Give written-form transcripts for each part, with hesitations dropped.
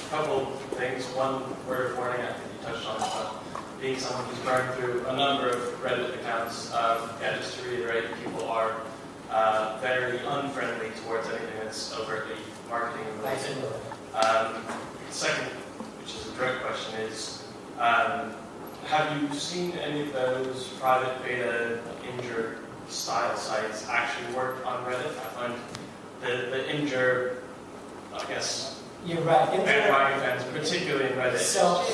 a couple things. One word of warning, I think you touched on it, but being someone who's burned through a number of Reddit accounts, yeah, just to reiterate, people are very unfriendly towards anything that's overtly marketing related. Second, which is a direct question, is have you seen any of those private beta injure style sites actually work on Reddit? I find the injure, I guess, you're right. bandwagon fans, particularly in Reddit. So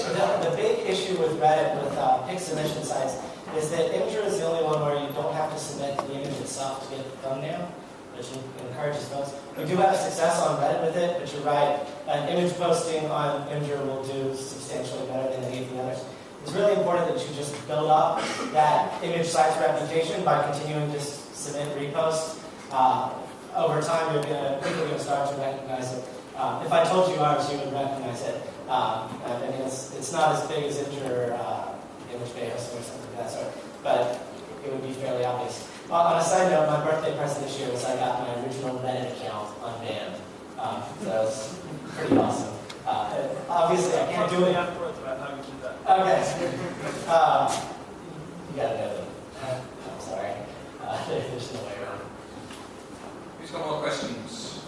the big issue with Reddit with pic submission sites is that Imgur is the only one where you don't have to submit the image itself to get the thumbnail, which encourages folks. We do have success on Reddit with it, but you're right. An image posting on Imgur will do substantially better than any of the others. It's really important that you just build up that image site's reputation by continuing to submit reposts. Over time, people are going to start to recognize it. If I told you ours, you would recognize it. I mean, it's not as big as Imgur image beta or something of that sort, but it would be fairly obvious. On a side note, my birthday present this year was I got my original Reddit account unbanned. So that was pretty awesome. Obviously, I can't do it. Afterwards about how you did that. Okay. You gotta know them. I'm sorry. There's no way around. Who's got more questions?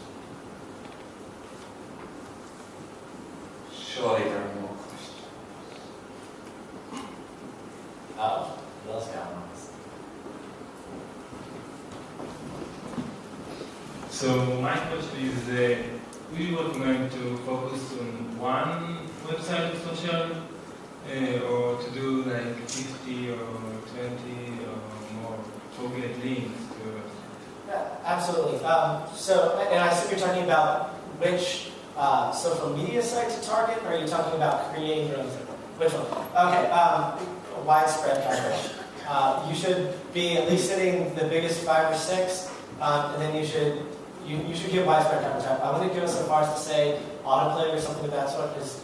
Surely there are more questions. Oh, Will's got one. So my question is, we were going to focus on one website of social, or to do like 50 or 20 or more target links to it? Yeah, absolutely. And I assume you're talking about which social media site to target, or are you talking about creating your own? Which one? Okay, widespread coverage. You should be at least hitting the biggest 5 or 6, and then you should give widespread coverage. I wouldn't go so far as to say autoplay or something of that sort, because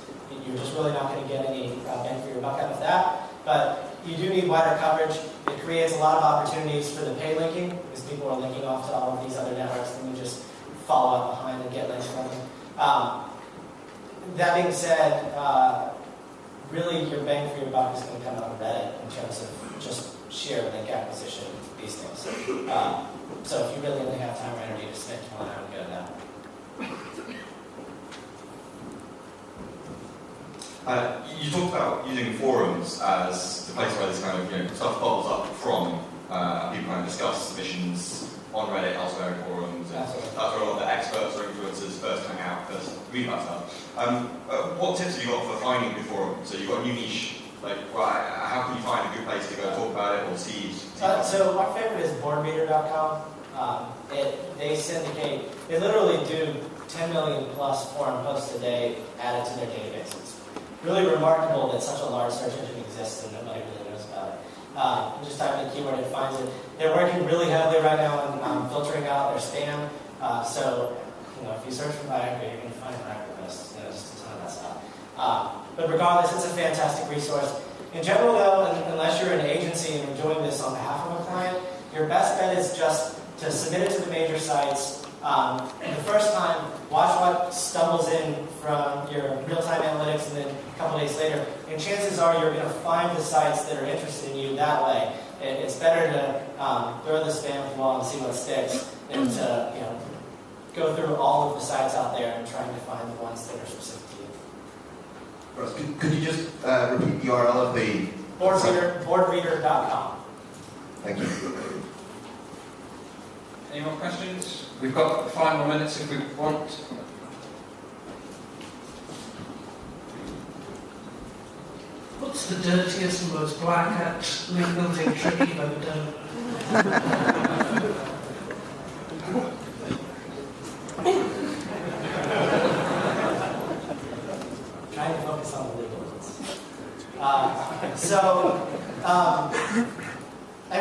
you're just really not going to get any bang for your buck out of that. But you do need wider coverage. It creates a lot of opportunities for the pay linking, because people are linking off to all of these other networks, and you just follow up behind and get links from them. That being said, really your bang for your buck is going to come out of Reddit in terms of just sheer link acquisition, these things. So if you really only have time or energy to spend to one, I would go to that. You talked about using forums as the place where this kind of stuff bubbles up from. People kind of discuss submissions on Reddit, elsewhere in forums. And that's where a lot of the experts or influencers first hang out, first read about stuff. What tips have you got for finding good forums? So you've got a new niche. Like, how can you find a good place to go talk about it or see? So my favorite is boardreader.com. They syndicate. They literally do 10 million plus forum posts a day added to their databases. Really remarkable that such a large search engine exists and nobody really knows about it. Just type in a keyword, it finds it. They're working really heavily right now on filtering out their spam. So, if you search for Viagra, you're going to find Viagra posts. Just a ton of that stuff. But regardless, it's a fantastic resource. In general, though, unless you're an agency and you're doing this on behalf of a client, your best bet is just to submit it to the major sites. The first time, watch what stumbles in from your real-time analytics, and then a couple days later. And chances are you're going to find the sites that are interested in you that way. It's better to throw the spam wall and see what sticks than to go through all of the sites out there and trying to find the ones that are specific to you. Russ, could you just repeat the URL of the boardreader.com. Thank you. Any more questions? We've got 5 more minutes if we want. What's the dirtiest and most black hat link building trick you've ever done? Trying to focus on the legal ones. I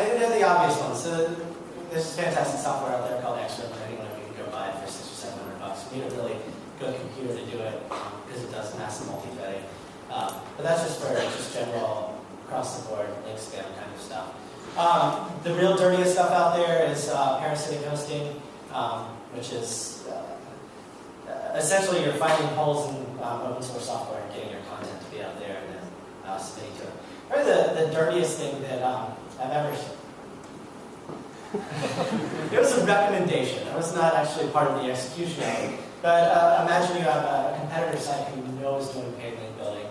think they're the obvious ones. So there's fantastic software out there called Extra, and anyone of you can go buy it for $600 or $700. You need a really good computer to do it because it does massive multi-threading. But that's just for just general across the board link spam kind of stuff. The real dirtiest stuff out there is parasitic hosting, which is essentially you're finding holes in open source software and getting your content to be out there and then submitting to it. Probably the dirtiest thing that I've ever seen. It was a recommendation. I was not actually part of the execution of it. But imagine you have a competitor site who knows doing paid link building.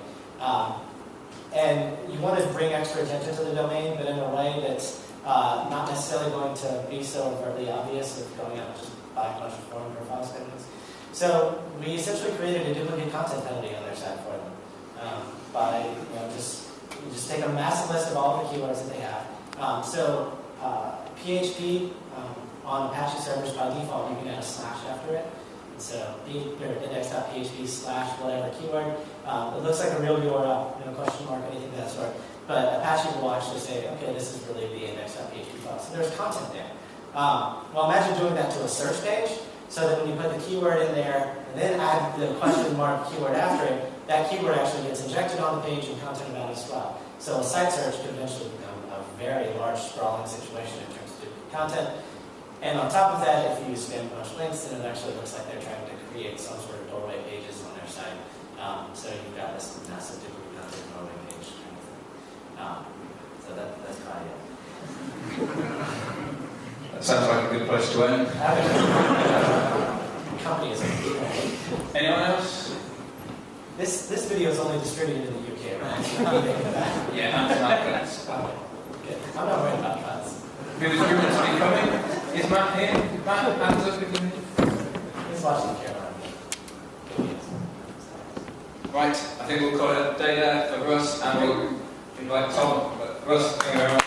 And you want to bring extra attention to the domain, but in a way that's not necessarily going to be so overtly obvious of going out and just buying a bunch of foreign profiles. So we essentially created a duplicate content penalty on their site for them by just take a massive list of all the keywords that they have. PHP on Apache servers by default, you can add a slash after it. So your index.php / whatever keyword. It looks like a real URL, no question mark, anything of that sort. But Apache will actually say, okay, this is really the index.php file. So there's content there. Well, imagine doing that to a search page, so that when you put the keyword in there and then add the question mark keyword after it, that keyword actually gets injected on the page and content about it as well. So a site search could eventually become a very large sprawling situation in terms of duplicate content. And on top of that, if you spam a bunch of links, then it actually looks like they're trying to create some sort of doorway pages on their site. So you've got this massive duplicate content doorway page kind of thing. So that's probably it. That sounds like a good place to end. Company is Anyone else? This video is only distributed in the UK, right? Yeah, hands up. Good. I'm not worried about cuts. Who's meant to be coming? Is Matt here? Matt, hands up if you can. He's watching Carolina. Right, I think we'll call it a day there for Russ, and we'll invite Tom. But Russ, thank you very much.